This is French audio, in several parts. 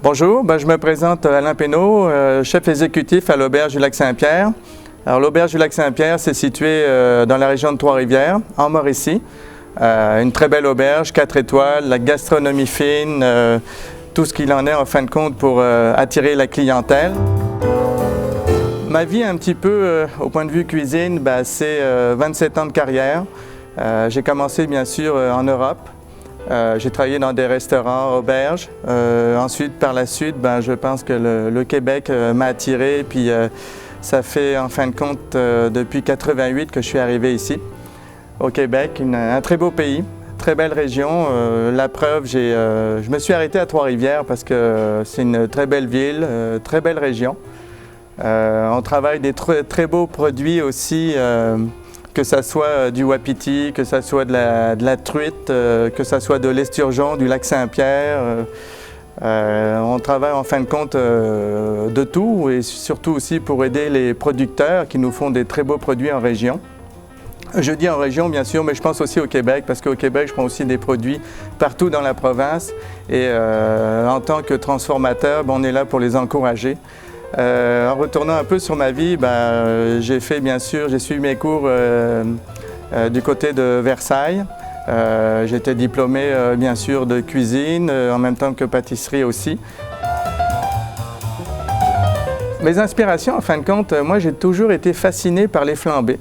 Bonjour, je me présente Alain Pénaud, chef exécutif à l'Auberge du Lac-Saint-Pierre. Alors l'Auberge du Lac-Saint-Pierre, c'est situé dans la région de Trois-Rivières, en Mauricie. Une très belle auberge, 4 étoiles, la gastronomie fine, tout ce qu'il en est en fin de compte pour attirer la clientèle. Ma vie un petit peu au point de vue cuisine, c'est 27 ans de carrière. J'ai commencé bien sûr en Europe. J'ai travaillé dans des restaurants, auberges. Ensuite, par la suite, je pense que le Québec m'a attiré. Puis ça fait en fin de compte depuis 88 que je suis arrivé ici, au Québec. Un très beau pays, très belle région. La preuve, je me suis arrêté à Trois-Rivières parce que c'est une très belle ville, très belle région. On travaille des très beaux produits aussi. Que ça soit du wapiti, que ça soit de la truite, que ça soit de l'esturgeon, du lac Saint-Pierre. On travaille en fin de compte de tout et surtout aussi pour aider les producteurs qui nous font des très beaux produits en région. Je dis en région bien sûr, mais je pense aussi au Québec parce qu'au Québec, je prends aussi des produits partout dans la province et en tant que transformateur, on est là pour les encourager. En retournant un peu sur ma vie, j'ai suivi mes cours du côté de Versailles. J'étais diplômé bien sûr de cuisine, en même temps que pâtisserie aussi. Mes inspirations, en fin de compte, moi j'ai toujours été fasciné par les flambés.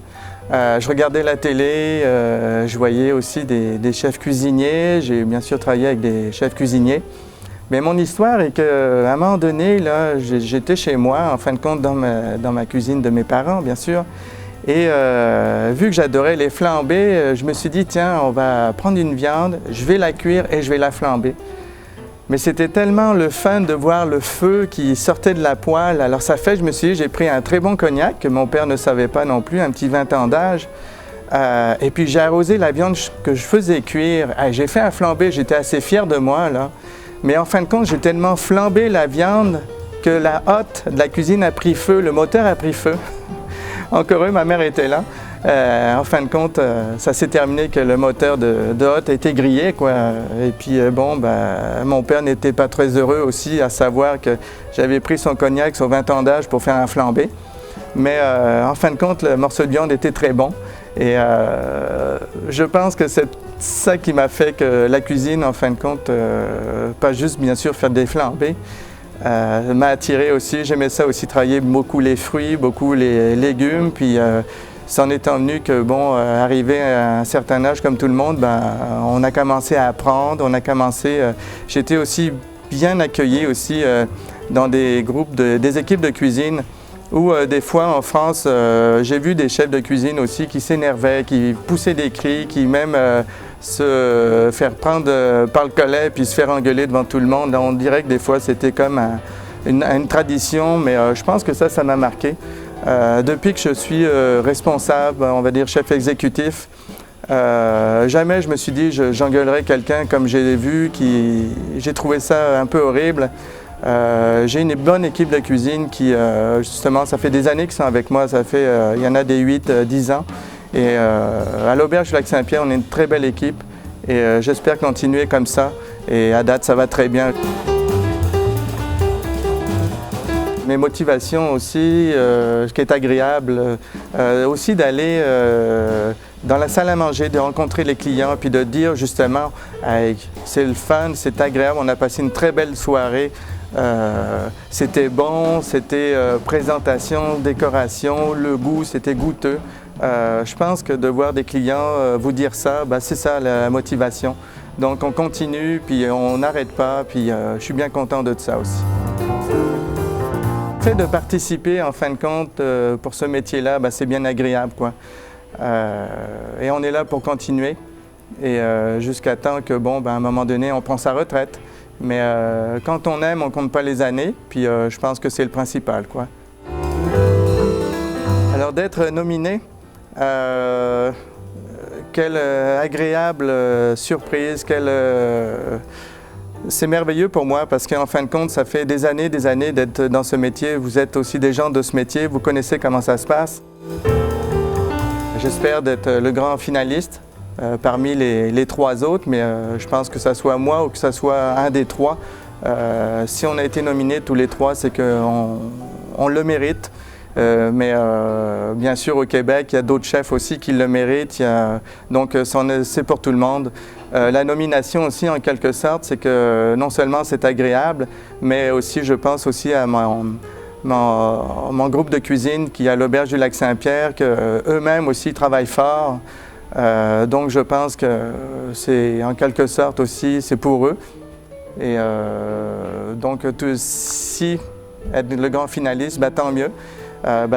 Je regardais la télé, je voyais aussi des chefs cuisiniers, j'ai bien sûr travaillé avec des chefs cuisiniers. Mais mon histoire est qu'à un moment donné, là, j'étais chez moi, en fin de compte, dans ma cuisine de mes parents, bien sûr. Et vu que j'adorais les flambés, je me suis dit, tiens, on va prendre une viande, je vais la cuire et je vais la flamber. Mais c'était tellement le fun de voir le feu qui sortait de la poêle. Alors ça fait, je me suis dit, j'ai pris un très bon cognac que mon père ne savait pas non plus, un petit 20 ans d'âge. Et puis j'ai arrosé la viande que je faisais cuire. J'ai fait un flambé, j'étais assez fier de moi, là. Mais en fin de compte, j'ai tellement flambé la viande que la hotte de la cuisine a pris feu, le moteur a pris feu. Encore eux, ma mère était là. En fin de compte, ça s'est terminé que le moteur de hotte a été grillé, quoi. Et puis mon père n'était pas très heureux aussi à savoir que j'avais pris son cognac sur 20 ans d'âge pour faire un flambé. Mais en fin de compte, le morceau de viande était très bon. Et je pense que c'est ça qui m'a fait que la cuisine, en fin de compte, pas juste bien sûr faire des flambés, m'a attiré aussi. J'aimais ça aussi, travailler beaucoup les fruits, beaucoup les légumes. Puis c'en est venu que, arrivé à un certain âge comme tout le monde, on a commencé à apprendre, j'étais aussi bien accueilli aussi dans des groupes, des équipes de cuisine. Ou des fois en France, j'ai vu des chefs de cuisine aussi qui s'énervaient, qui poussaient des cris, qui même se faire prendre par le collet puis se faire engueuler devant tout le monde. Là, on dirait que des fois c'était comme une tradition, mais je pense que ça m'a marqué. Depuis que je suis responsable, on va dire chef exécutif, jamais je me suis dit j'engueulerais quelqu'un comme j'ai vu, j'ai trouvé ça un peu horrible. J'ai une bonne équipe de cuisine qui, justement, ça fait des années qu'ils sont avec moi, il y en a des 8-10 ans. Et à l'Auberge du Lac-Saint-Pierre, on est une très belle équipe et j'espère continuer comme ça. Et à date, ça va très bien. Mes motivations aussi, ce qui est agréable, aussi d'aller dans la salle à manger, de rencontrer les clients, puis de dire justement, hey, c'est le fun, c'est agréable, on a passé une très belle soirée. C'était bon, c'était présentation, décoration, le goût, c'était goûteux. Je pense que de voir des clients vous dire ça, c'est ça la motivation. Donc on continue, puis on n'arrête pas, puis je suis bien content de ça aussi. Le fait de participer, en fin de compte, pour ce métier-là, c'est bien agréable, quoi. Et on est là pour continuer, et jusqu'à temps que, à un moment donné, on prend sa retraite. Mais quand on aime, on ne compte pas les années, puis je pense que c'est le principal, quoi. Alors d'être nominé, quelle agréable surprise, c'est merveilleux pour moi parce qu'en fin de compte, ça fait des années d'être dans ce métier. Vous êtes aussi des gens de ce métier, vous connaissez comment ça se passe. J'espère d'être le grand finaliste. Parmi les 3 autres, mais je pense que ça soit moi ou que ça soit un des 3, Si on a été nominés tous les trois, c'est qu'on le mérite. Mais bien sûr, au Québec, il y a d'autres chefs aussi qui le méritent. Donc, c'est pour tout le monde. La nomination aussi, en quelque sorte, c'est que non seulement c'est agréable, mais aussi, je pense aussi à mon groupe de cuisine qui est à l'Auberge du Lac-Saint-Pierre, qu'eux-mêmes aussi travaillent fort. Donc, je pense que c'est en quelque sorte aussi, c'est pour eux. Et donc, si être le grand finaliste, tant mieux.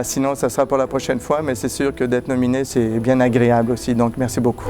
Sinon, ça sera pour la prochaine fois, mais c'est sûr que d'être nominé, c'est bien agréable aussi. Donc, merci beaucoup.